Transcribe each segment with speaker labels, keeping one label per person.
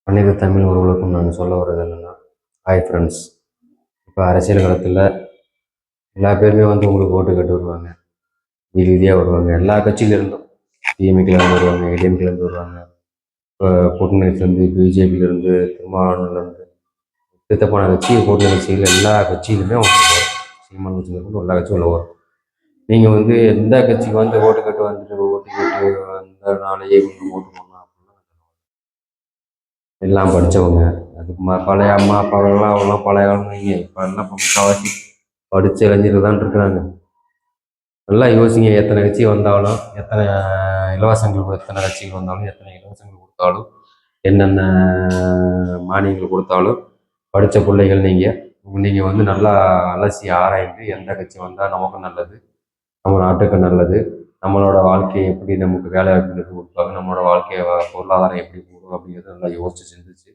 Speaker 1: அனைத்து தமிழ் உறவுகளுக்கும் நான் சொல்ல வர்றது என்னென்னா, ஹாய் ஃப்ரெண்ட்ஸ். இப்போ அரசியல் களத்தில் எல்லா பேருமே வந்து உங்களுக்கு ஓட்டு கட்டு வருவாங்க, ரீதியாக வருவாங்க. எல்லா கட்சியிலேருந்தும் டிஎம்கேலேருந்து வருவாங்க, ஏடிஎம்கேலேருந்து வருவாங்க, இப்போ கூட்டணியிலேருந்து பிஜேபியிலேருந்து திருமாவளவன்லேருந்து திட்டப்போன கட்சி கூட்டணி கட்சிகள் எல்லா கட்சியிலுமே உங்களுக்கு வரும். சீமான் கட்சியிலேருந்து எல்லா கட்சியும் உள்ள வரும். நீங்கள் வந்து எந்த கட்சிக்கு வந்து ஓட்டு கட்டு வந்துட்டு ஓட்டு கட்டு அந்த நாளையே ஓட்டு போடணும் அப்படின்னா எல்லாம் படித்தவங்க. அதுக்கு பழைய அம்மா அப்பாவெல்லாம் அவங்களாம் பழைய காலம் வைங்க. இப்போ எல்லாம் இப்போ முக்கால்வாசி படித்த இளைஞர்கள் தான் இருக்கிறாங்க. நல்லா யோசிங்க. எத்தனை கட்சி வந்தாலும், எத்தனை இலவசங்கள் எத்தனை கட்சிகள் வந்தாலும், எத்தனை இலவசங்கள் கொடுத்தாலும், என்னென்ன மானியங்கள் கொடுத்தாலும், படித்த பிள்ளைகள் நீங்கள் வந்து நல்லா அலசி ஆராய்ந்து எந்த கட்சி வந்தால் நமக்கும் நல்லது, நம்ம நாட்டுக்கு நல்லது, நம்மளோட வாழ்க்கையை எப்படி நமக்கு வேலை வாய்ப்பு கொடுப்பாங்க, நம்மளோட வாழ்க்கையை பொருளாதாரம் எப்படி போடும் அப்படிங்கிறத நல்லா யோசித்து சிந்திச்சு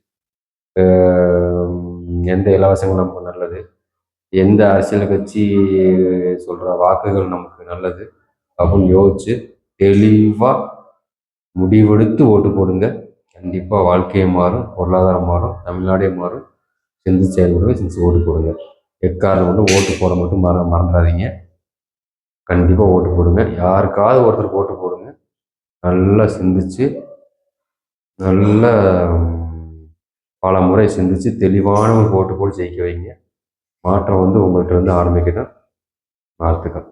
Speaker 1: எந்த இலவசங்கள் நமக்கு நல்லது, எந்த அரசியல் கட்சி சொல்கிற வாக்குகள் நமக்கு நல்லது அப்படின்னு யோசிச்சு தெளிவாக முடிவெடுத்து ஓட்டு போடுங்க. கண்டிப்பாக வாழ்க்கையை மாறும், பொருளாதாரம் மாறும், தமிழ்நாடே மாறும். சிந்திச்சு செயல்படுங்க, சிந்திச்சு ஓட்டு போடுங்க. எக்காரணம் மட்டும் ஓட்டு போட மட்டும் மறந்துடாதீங்க. கண்டிப்பாக ஓட்டு போடுங்க. யாருக்காவது ஒருத்தருக்கு ஓட்டு போடுங்க. நல்லா சிந்திச்சு நல்ல பல முறை சிந்திச்சு தெளிவான ஒரு ஓட்டு போட்டு ஜெயிக்க வைங்க. மாற்றம் வந்து உங்கள்கிட்ட இருந்து ஆரம்பிக்கட்டும். வாழ்த்துக்கள்.